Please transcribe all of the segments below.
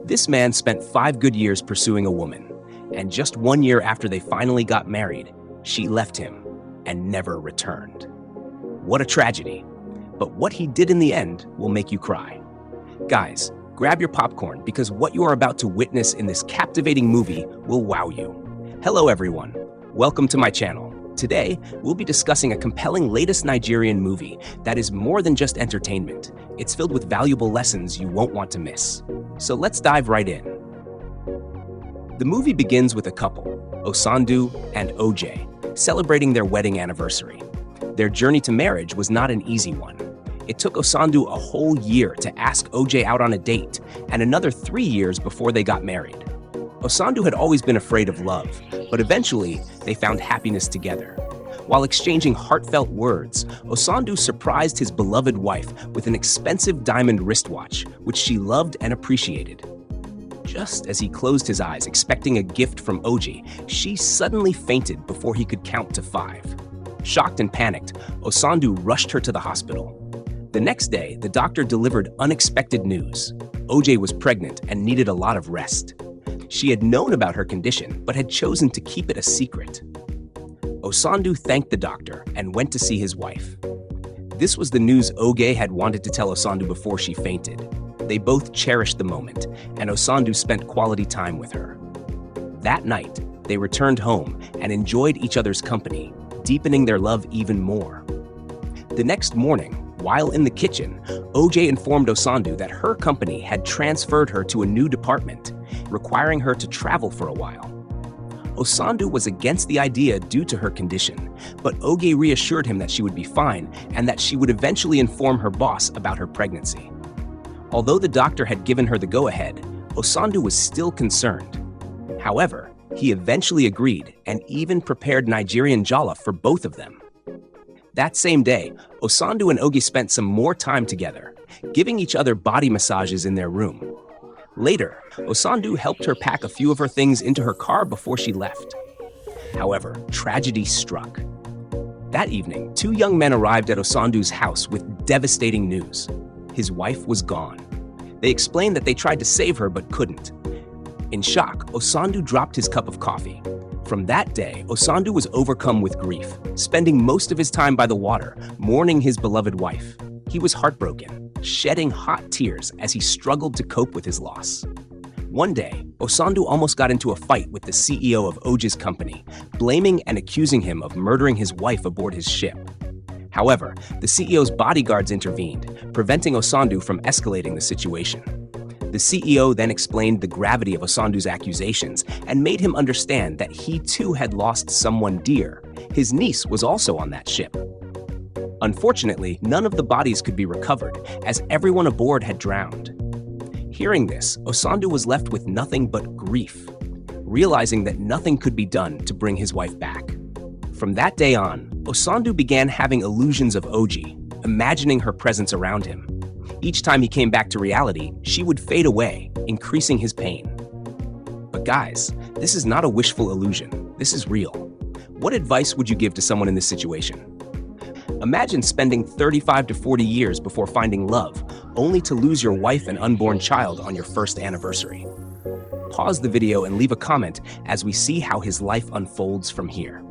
This man spent 5 good years pursuing a woman, and just 1 year after they finally got married, she left him and never returned. What a tragedy. But what he did in the end will make you cry. Guys, grab your popcorn because what you are about to witness in this captivating movie will wow you. Hello everyone, welcome to my channel. Today, we'll be discussing a compelling latest Nigerian movie that is more than just entertainment. It's filled with valuable lessons you won't want to miss. So let's dive right in. The movie begins with a couple, Osandu and OJ, celebrating their wedding anniversary. Their journey to marriage was not an easy one. It took Osandu a whole year to ask OJ out on a date, and another 3 years before they got married. Osandu had always been afraid of love, but eventually they found happiness together. While exchanging heartfelt words, Osandu surprised his beloved wife with an expensive diamond wristwatch, which she loved and appreciated. Just as he closed his eyes expecting a gift from OJ, she suddenly fainted before he could count to 5. Shocked and panicked, Osandu rushed her to the hospital. The next day, the doctor delivered unexpected news. OJ was pregnant and needed a lot of rest. She had known about her condition, but had chosen to keep it a secret. Osandu thanked the doctor and went to see his wife. This was the news OJ had wanted to tell Osandu before she fainted. They both cherished the moment, and Osandu spent quality time with her. That night, they returned home and enjoyed each other's company, deepening their love even more. The next morning, while in the kitchen, OJ informed Osandu that her company had transferred her to a new department, requiring her to travel for a while. Osandu was against the idea due to her condition, but OJ reassured him that she would be fine and that she would eventually inform her boss about her pregnancy. Although the doctor had given her the go-ahead, Osandu was still concerned. However, he eventually agreed and even prepared Nigerian jollof for both of them. That same day, Osandu and OJ spent some more time together, giving each other body massages in their room. Later, Osandu helped her pack a few of her things into her car before she left. However, tragedy struck. That evening, 2 young men arrived at Osandu's house with devastating news. His wife was gone. They explained that they tried to save her but couldn't. In shock, Osandu dropped his cup of coffee. From that day, Osandu was overcome with grief, spending most of his time by the water, mourning his beloved wife. He was heartbroken, shedding hot tears as he struggled to cope with his loss. One day, Osandu almost got into a fight with the CEO of OJ's company, blaming and accusing him of murdering his wife aboard his ship. However, the CEO's bodyguards intervened, preventing Osandu from escalating the situation. The CEO then explained the gravity of Osandu's accusations and made him understand that he too had lost someone dear. His niece was also on that ship. Unfortunately, none of the bodies could be recovered, as everyone aboard had drowned. Hearing this, Osandu was left with nothing but grief, realizing that nothing could be done to bring his wife back. From that day on, Osandu began having illusions of OJ, imagining her presence around him. Each time he came back to reality, she would fade away, increasing his pain. But guys, this is not a wishful illusion. This is real. What advice would you give to someone in this situation? Imagine spending 35 to 40 years before finding love, only to lose your wife and unborn child on your first anniversary. Pause the video and leave a comment as we see how his life unfolds from here.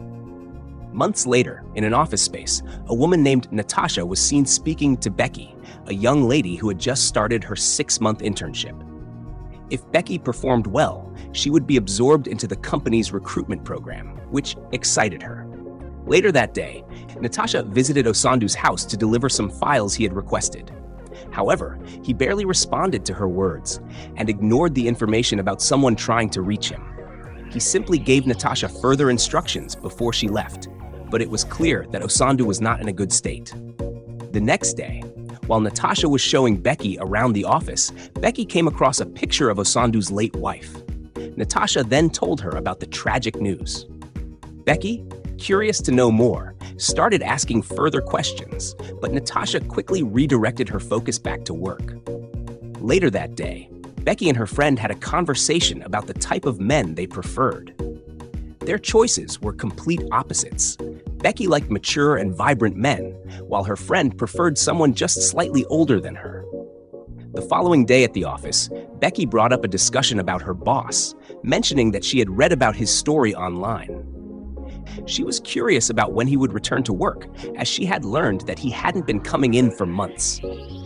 Months later, in an office space, a woman named Natasha was seen speaking to Becky, a young lady who had just started her 6-month internship. If Becky performed well, she would be absorbed into the company's recruitment program, which excited her. Later that day, Natasha visited Osandu's house to deliver some files he had requested. However, he barely responded to her words and ignored the information about someone trying to reach him. He simply gave Natasha further instructions before she left, but it was clear that Osandu was not in a good state. The next day, while Natasha was showing Becky around the office, Becky came across a picture of Osandu's late wife. Natasha then told her about the tragic news. Becky, curious to know more, started asking further questions, but Natasha quickly redirected her focus back to work. Later that day, Becky and her friend had a conversation about the type of men they preferred. Their choices were complete opposites. Becky liked mature and vibrant men, while her friend preferred someone just slightly older than her. The following day at the office, Becky brought up a discussion about her boss, mentioning that she had read about his story online. She was curious about when he would return to work, as she had learned that he hadn't been coming in for months.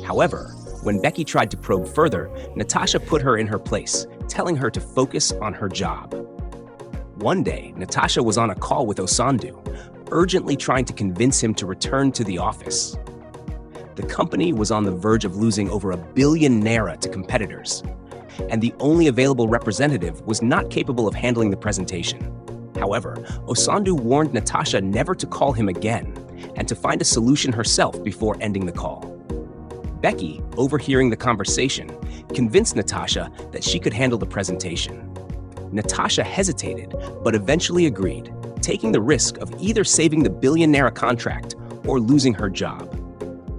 However, when Becky tried to probe further, Natasha put her in her place, telling her to focus on her job. One day, Natasha was on a call with Osandu, urgently trying to convince him to return to the office. The company was on the verge of losing over ₦1 billion to competitors, and the only available representative was not capable of handling the presentation. However, Osandu warned Natasha never to call him again and to find a solution herself before ending the call. Becky, overhearing the conversation, convinced Natasha that she could handle the presentation. Natasha hesitated, but eventually agreed, taking the risk of either saving the ₦1 billion contract or losing her job.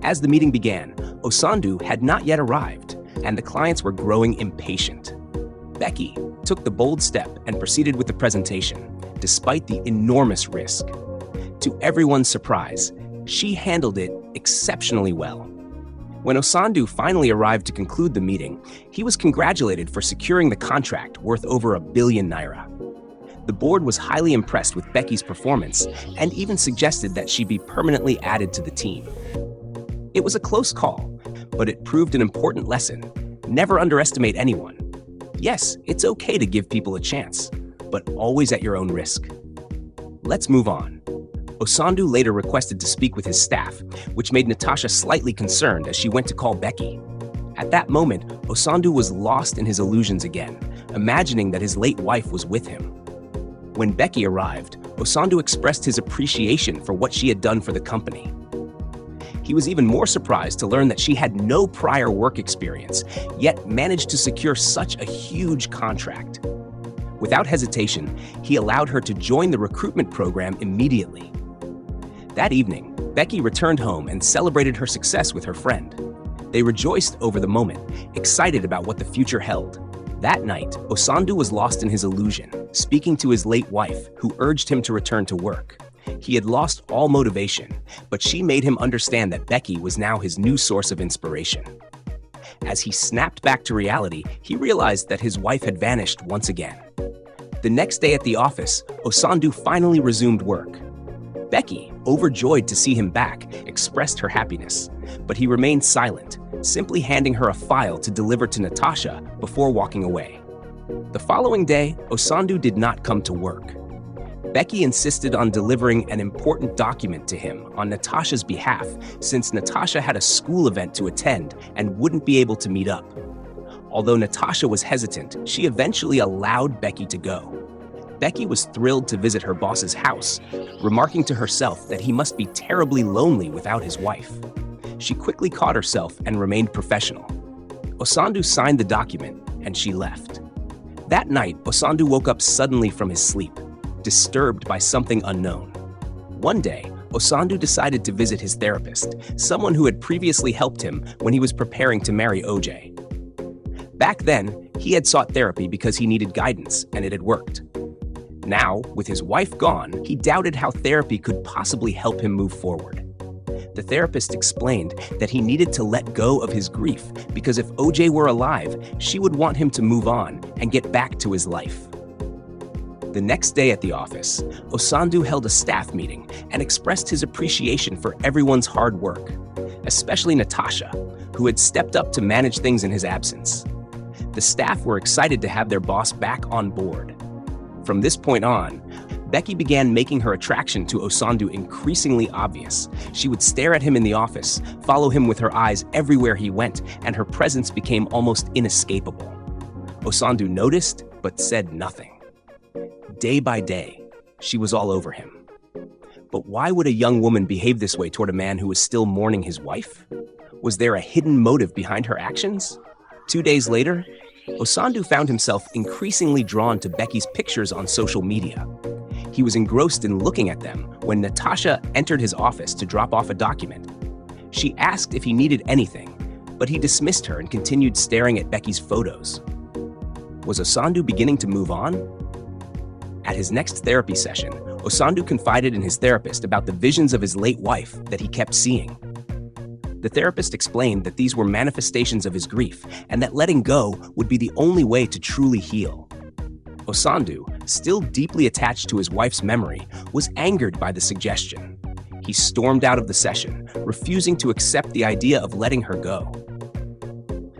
As the meeting began, Osandu had not yet arrived, and the clients were growing impatient. Becky took the bold step and proceeded with the presentation, despite the enormous risk. To everyone's surprise, she handled it exceptionally well. When Osandu finally arrived to conclude the meeting, he was congratulated for securing the contract worth over ₦1 billion. The board was highly impressed with Becky's performance and even suggested that she be permanently added to the team. It was a close call, but it proved an important lesson. Never underestimate anyone. Yes, it's okay to give people a chance, but always at your own risk. Let's move on. Osandu later requested to speak with his staff, which made Natasha slightly concerned as she went to call Becky. At that moment, Osandu was lost in his illusions again, imagining that his late wife was with him. When Becky arrived, Osandu expressed his appreciation for what she had done for the company. He was even more surprised to learn that she had no prior work experience, yet managed to secure such a huge contract. Without hesitation, he allowed her to join the recruitment program immediately. That evening, Becky returned home and celebrated her success with her friend. They rejoiced over the moment, excited about what the future held. That night, Osandu was lost in his illusion, speaking to his late wife, who urged him to return to work. He had lost all motivation, but she made him understand that Becky was now his new source of inspiration. As he snapped back to reality, he realized that his wife had vanished once again. The next day at the office, Osandu finally resumed work. Becky, overjoyed to see him back, expressed her happiness, but he remained silent, simply handing her a file to deliver to Natasha before walking away. The following day, Osandu did not come to work. Becky insisted on delivering an important document to him on Natasha's behalf, since Natasha had a school event to attend and wouldn't be able to meet up. Although Natasha was hesitant, she eventually allowed Becky to go. Becky was thrilled to visit her boss's house, remarking to herself that he must be terribly lonely without his wife. She quickly caught herself and remained professional. Osandu signed the document, and she left. That night, Osandu woke up suddenly from his sleep, disturbed by something unknown. One day, Osandu decided to visit his therapist, someone who had previously helped him when he was preparing to marry OJ. Back then, he had sought therapy because he needed guidance, and it had worked. Now, with his wife gone, he doubted how therapy could possibly help him move forward. The therapist explained that he needed to let go of his grief because if OJ were alive, she would want him to move on and get back to his life. The next day at the office, Osandu held a staff meeting and expressed his appreciation for everyone's hard work, especially Natasha, who had stepped up to manage things in his absence. The staff were excited to have their boss back on board. From this point on, Becky began making her attraction to Osandu increasingly obvious. She would stare at him in the office, follow him with her eyes everywhere he went, and her presence became almost inescapable. Osandu noticed, but said nothing. Day by day, she was all over him. But why would a young woman behave this way toward a man who was still mourning his wife? Was there a hidden motive behind her actions? 2 days later, Osandu found himself increasingly drawn to Becky's pictures on social media. He was engrossed in looking at them when Natasha entered his office to drop off a document. She asked if he needed anything, but he dismissed her and continued staring at Becky's photos. Was Osandu beginning to move on? At his next therapy session, Osandu confided in his therapist about the visions of his late wife that he kept seeing. The therapist explained that these were manifestations of his grief and that letting go would be the only way to truly heal. Osandu, still deeply attached to his wife's memory, was angered by the suggestion. He stormed out of the session, refusing to accept the idea of letting her go.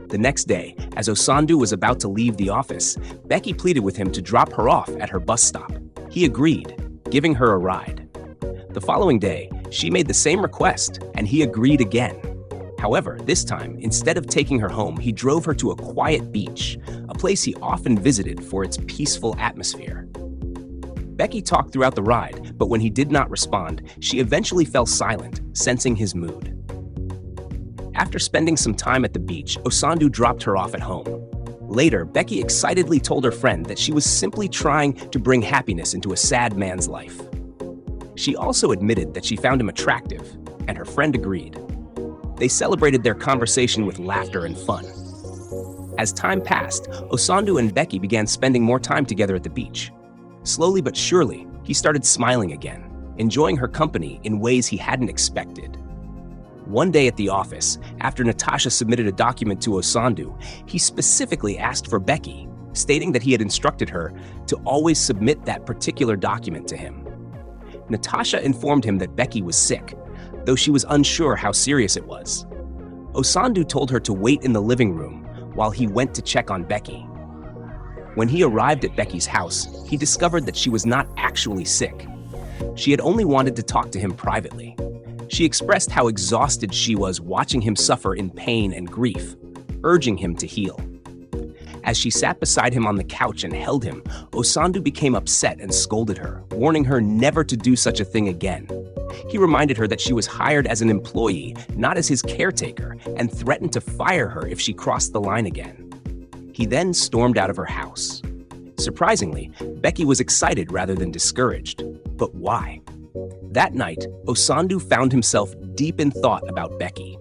The next day, as Osandu was about to leave the office, Becky pleaded with him to drop her off at her bus stop. He agreed, giving her a ride. The following day, she made the same request, and he agreed again. However, this time, instead of taking her home, he drove her to a quiet beach, a place he often visited for its peaceful atmosphere. Becky talked throughout the ride, but when he did not respond, she eventually fell silent, sensing his mood. After spending some time at the beach, Osandu dropped her off at home. Later, Becky excitedly told her friend that she was simply trying to bring happiness into a sad man's life. She also admitted that she found him attractive, and her friend agreed. They celebrated their conversation with laughter and fun. As time passed, Osandu and Becky began spending more time together at the beach. Slowly but surely, he started smiling again, enjoying her company in ways he hadn't expected. One day at the office, after Natasha submitted a document to Osandu, he specifically asked for Becky, stating that he had instructed her to always submit that particular document to him. Natasha informed him that Becky was sick, though she was unsure how serious it was. Osandu told her to wait in the living room while he went to check on Becky. When he arrived at Becky's house, he discovered that she was not actually sick. She had only wanted to talk to him privately. She expressed how exhausted she was watching him suffer in pain and grief, urging him to heal. As she sat beside him on the couch and held him, Osandu became upset and scolded her, warning her never to do such a thing again. He reminded her that she was hired as an employee, not as his caretaker, and threatened to fire her if she crossed the line again. He then stormed out of her house. Surprisingly, Becky was excited rather than discouraged. But why? That night, Osandu found himself deep in thought about Becky.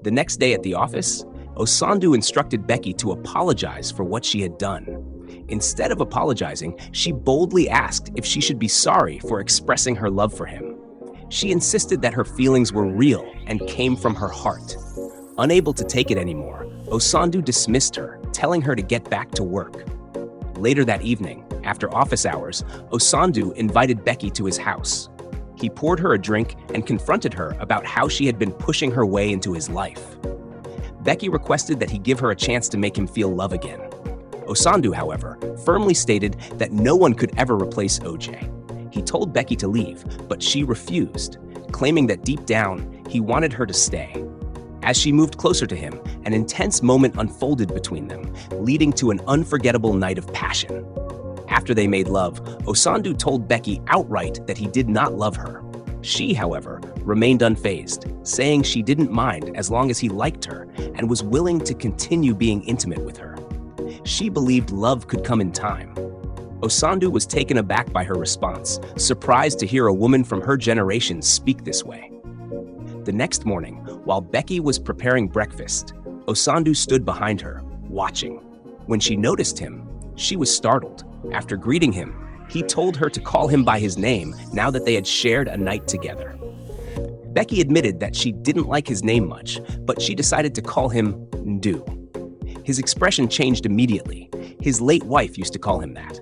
The next day at the office, Osandu instructed Becky to apologize for what she had done. Instead of apologizing, she boldly asked if she should be sorry for expressing her love for him. She insisted that her feelings were real and came from her heart. Unable to take it anymore, Osandu dismissed her, telling her to get back to work. Later that evening, after office hours, Osandu invited Becky to his house. He poured her a drink and confronted her about how she had been pushing her way into his life. Becky requested that he give her a chance to make him feel love again. Osandu, however, firmly stated that no one could ever replace OJ. He told Becky to leave, but she refused, claiming that deep down, he wanted her to stay. As she moved closer to him, an intense moment unfolded between them, leading to an unforgettable night of passion. After they made love, Osandu told Becky outright that he did not love her. She, however, remained unfazed, saying she didn't mind as long as he liked her and was willing to continue being intimate with her. She believed love could come in time. Osandu was taken aback by her response, surprised to hear a woman from her generation speak this way. The next morning, while Becky was preparing breakfast, Osandu stood behind her, watching. When she noticed him, she was startled. After greeting him, he told her to call him by his name now that they had shared a night together. Becky admitted that she didn't like his name much, but she decided to call him Ndu. His expression changed immediately. His late wife used to call him that.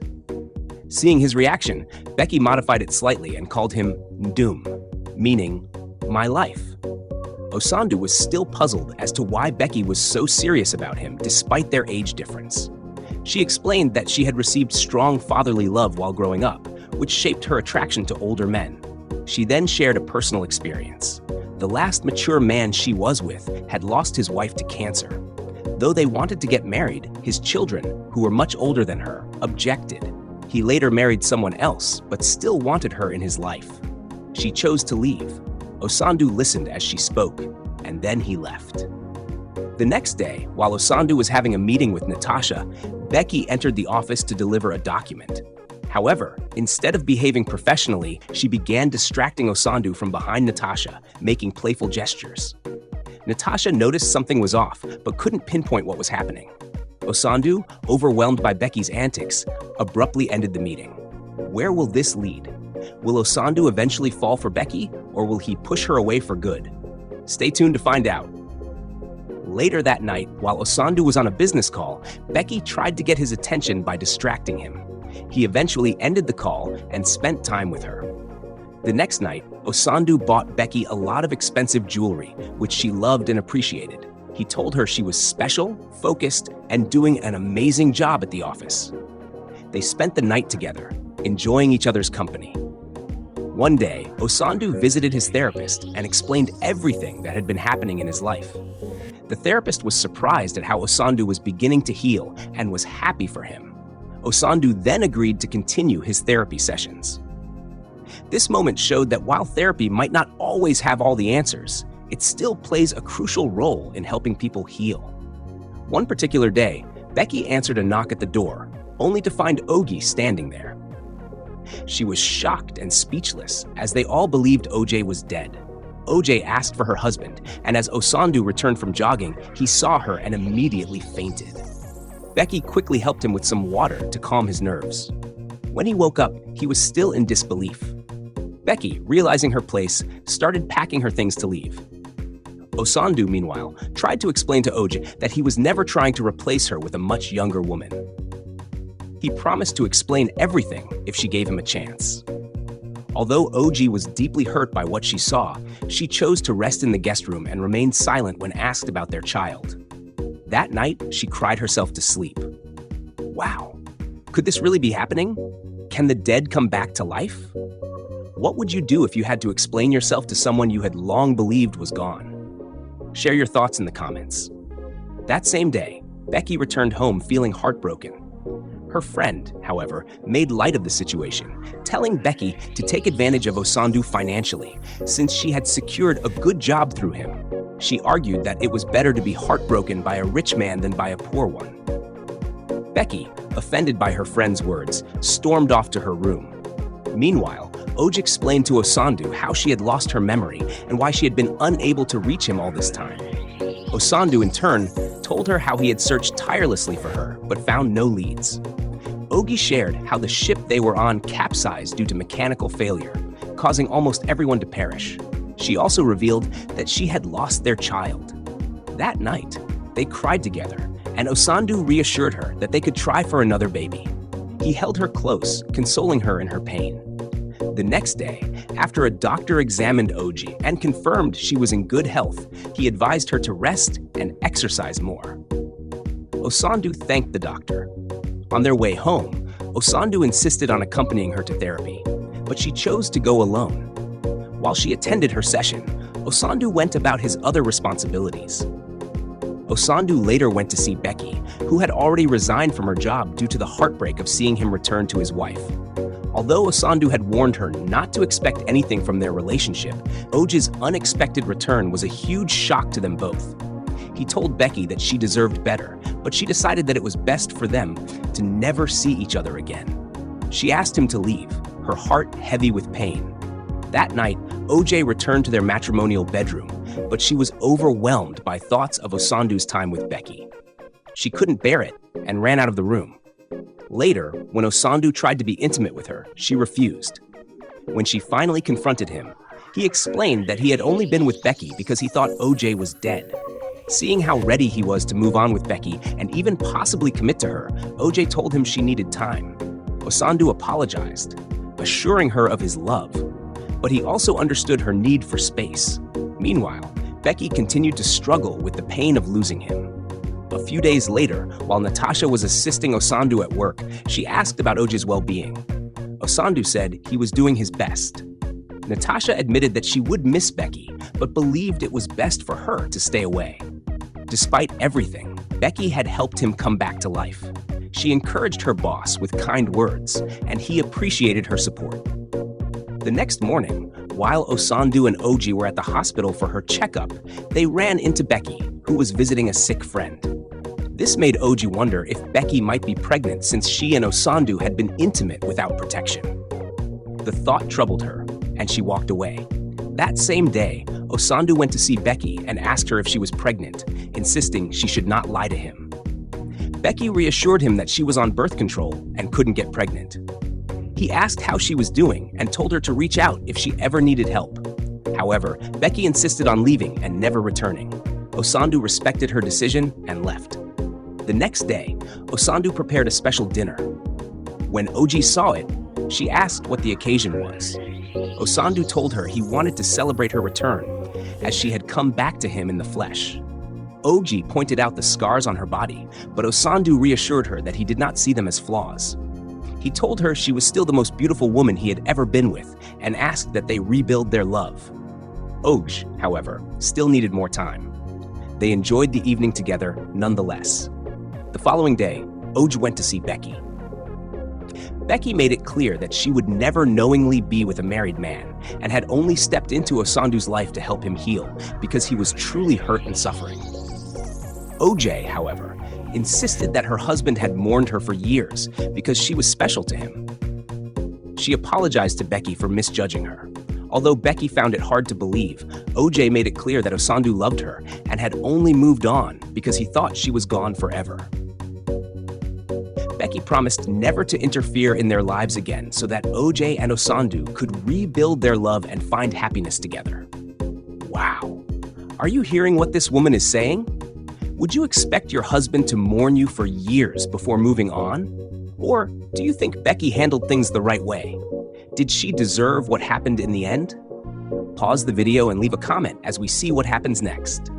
Seeing his reaction, Becky modified it slightly and called him Ndum, meaning my life. Osandu was still puzzled as to why Becky was so serious about him despite their age difference. She explained that she had received strong fatherly love while growing up, which shaped her attraction to older men. She then shared a personal experience. The last mature man she was with had lost his wife to cancer. Though they wanted to get married, his children, who were much older than her, objected. He later married someone else, but still wanted her in his life. She chose to leave. Osandu listened as she spoke, and then he left. The next day, while Osandu was having a meeting with Natasha, Becky entered the office to deliver a document. However, instead of behaving professionally, she began distracting Osandu from behind Natasha, making playful gestures. Natasha noticed something was off, but couldn't pinpoint what was happening. Osandu, overwhelmed by Becky's antics, abruptly ended the meeting. Where will this lead? Will Osandu eventually fall for Becky, or will he push her away for good? Stay tuned to find out. Later that night, while Osandu was on a business call, Becky tried to get his attention by distracting him. He eventually ended the call and spent time with her. The next night, Osandu bought Becky a lot of expensive jewelry, which she loved and appreciated. He told her she was special, focused, and doing an amazing job at the office. They spent the night together, enjoying each other's company. One day, Osandu visited his therapist and explained everything that had been happening in his life. The therapist was surprised at how Osandu was beginning to heal and was happy for him. Osandu then agreed to continue his therapy sessions. This moment showed that while therapy might not always have all the answers, it still plays a crucial role in helping people heal. One particular day, Becky answered a knock at the door, only to find OKEZIE standing there. She was shocked and speechless, as they all believed OJ was dead. OJ asked for her husband, and as Osandu returned from jogging, he saw her and immediately fainted. Becky quickly helped him with some water to calm his nerves. When he woke up, he was still in disbelief. Becky, realizing her place, started packing her things to leave. Osandu, meanwhile, tried to explain to OJ that he was never trying to replace her with a much younger woman. He promised to explain everything if she gave him a chance. Although OKEZIE was deeply hurt by what she saw, she chose to rest in the guest room and remained silent when asked about their child. That night, she cried herself to sleep. Wow, could this really be happening? Can the dead come back to life? What would you do if you had to explain yourself to someone you had long believed was gone? Share your thoughts in the comments. That same day, Becky returned home feeling heartbroken. Her friend, however, made light of the situation, telling Becky to take advantage of Osandu financially, since she had secured a good job through him. She argued that it was better to be heartbroken by a rich man than by a poor one. Becky, offended by her friend's words, stormed off to her room. Meanwhile, OKEZIE explained to Osandu how she had lost her memory and why she had been unable to reach him all this time. Osandu, in turn, told her how he had searched tirelessly for her, but found no leads. OKEZIE shared how the ship they were on capsized due to mechanical failure, causing almost everyone to perish. She also revealed that she had lost their child. That night, they cried together, and Osandu reassured her that they could try for another baby. He held her close, consoling her in her pain. The next day, after a doctor examined OKEZIE and confirmed she was in good health, he advised her to rest and exercise more. Osandu thanked the doctor. On their way home, Osandu insisted on accompanying her to therapy, but she chose to go alone. While she attended her session, Osandu went about his other responsibilities. Osandu later went to see Becky, who had already resigned from her job due to the heartbreak of seeing him return to his wife. Although Osandu had warned her not to expect anything from their relationship, OKEZIE's unexpected return was a huge shock to them both. He told Becky that she deserved better, but she decided that it was best for them to never see each other again. She asked him to leave, her heart heavy with pain. That night, OKEZIE returned to their matrimonial bedroom, but she was overwhelmed by thoughts of Osandu's time with Becky. She couldn't bear it and ran out of the room. Later, when Osandu tried to be intimate with her, she refused. When she finally confronted him, he explained that he had only been with Becky because he thought OKEZIE was dead. Seeing how ready he was to move on with Becky and even possibly commit to her, OKEZIE told him she needed time. Osandu apologized, assuring her of his love, but he also understood her need for space. Meanwhile, Becky continued to struggle with the pain of losing him. A few days later, while Natasha was assisting Osandu at work, she asked about OKEZIE's well-being. Osandu said he was doing his best. Natasha admitted that she would miss Becky, but believed it was best for her to stay away. Despite everything, Becky had helped him come back to life. She encouraged her boss with kind words, and he appreciated her support. The next morning, while Osandu and OKEZIE were at the hospital for her checkup, they ran into Becky, who was visiting a sick friend. This made OKEZIE wonder if Becky might be pregnant since she and Osandu had been intimate without protection. The thought troubled her, and she walked away. That same day, Osandu went to see Becky and asked her if she was pregnant, insisting she should not lie to him. Becky reassured him that she was on birth control and couldn't get pregnant. He asked how she was doing and told her to reach out if she ever needed help. However, Becky insisted on leaving and never returning. Osandu respected her decision and left. The next day, Osandu prepared a special dinner. When Oji saw it, she asked what the occasion was. Osandu told her he wanted to celebrate her return, as she had come back to him in the flesh. Oji pointed out the scars on her body, but Osandu reassured her that he did not see them as flaws. He told her she was still the most beautiful woman he had ever been with and asked that they rebuild their love. Oj, however, still needed more time. They enjoyed the evening together nonetheless. The following day, Oj went to see Becky. Becky made it clear that she would never knowingly be with a married man and had only stepped into Osandu's life to help him heal because he was truly hurt and suffering. OJ, however, insisted that her husband had mourned her for years because she was special to him. She apologized to Becky for misjudging her. Although Becky found it hard to believe, OJ made it clear that Osandu loved her and had only moved on because he thought she was gone forever. Becky promised never to interfere in their lives again so that OJ and Osandu could rebuild their love and find happiness together. Wow. Are you hearing what this woman is saying? Would you expect your husband to mourn you for years before moving on? Or do you think Becky handled things the right way? Did she deserve what happened in the end? Pause the video and leave a comment as we see what happens next.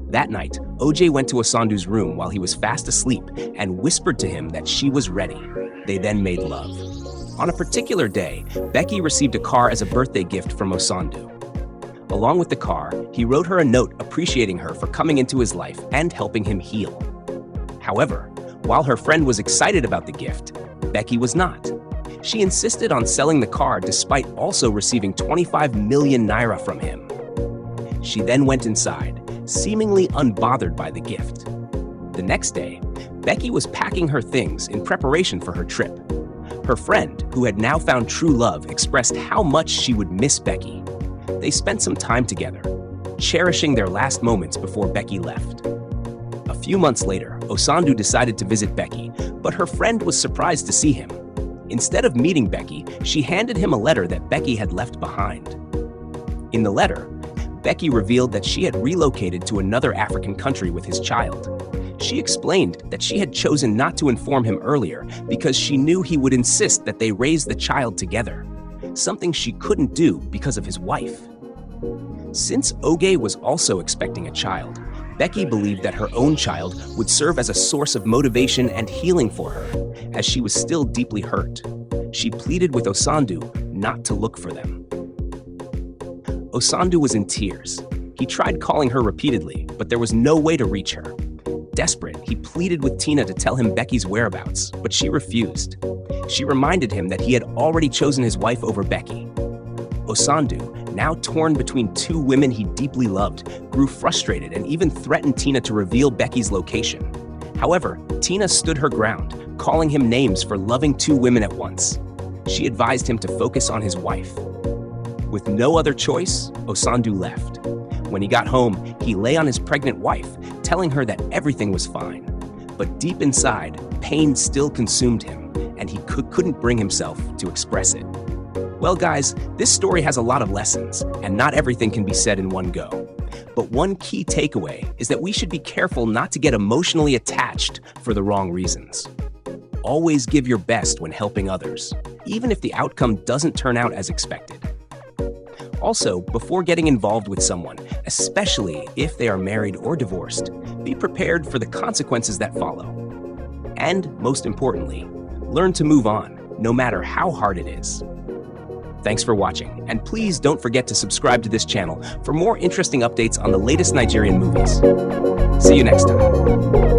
That night, OJ went to Osandu's room while he was fast asleep and whispered to him that she was ready. They then made love. On a particular day, Becky received a car as a birthday gift from Osandu. Along with the car, he wrote her a note appreciating her for coming into his life and helping him heal. However, while her friend was excited about the gift, Becky was not. She insisted on selling the car despite also receiving 25 million naira from him. She then went inside, seemingly unbothered by the gift. The next day, Becky was packing her things in preparation for her trip. Her friend, who had now found true love, expressed how much she would miss Becky. They spent some time together, cherishing their last moments before Becky left. A few months later, Osandu decided to visit Becky, but her friend was surprised to see him. Instead of meeting Becky, she handed him a letter that Becky had left behind. In the letter, Becky revealed that she had relocated to another African country with his child. She explained that she had chosen not to inform him earlier because she knew he would insist that they raise the child together, something she couldn't do because of his wife. Since Oge was also expecting a child, Becky believed that her own child would serve as a source of motivation and healing for her, as she was still deeply hurt. She pleaded with Osandu not to look for them. Osandu was in tears. He tried calling her repeatedly, but there was no way to reach her. Desperate, he pleaded with Tina to tell him Becky's whereabouts, but she refused. She reminded him that he had already chosen his wife over Becky. Osandu, now torn between two women he deeply loved, grew frustrated and even threatened Tina to reveal Becky's location. However, Tina stood her ground, calling him names for loving two women at once. She advised him to focus on his wife. With no other choice, Osandu left. When he got home, he lay on his pregnant wife, telling her that everything was fine. But deep inside, pain still consumed him, and he couldn't bring himself to express it. Well, guys, this story has a lot of lessons, and not everything can be said in one go. But one key takeaway is that we should be careful not to get emotionally attached for the wrong reasons. Always give your best when helping others, even if the outcome doesn't turn out as expected. Also, before getting involved with someone, especially if they are married or divorced, be prepared for the consequences that follow. And, most importantly, learn to move on, no matter how hard it is. Thanks for watching, and please don't forget to subscribe to this channel for more interesting updates on the latest Nigerian movies. See you next time.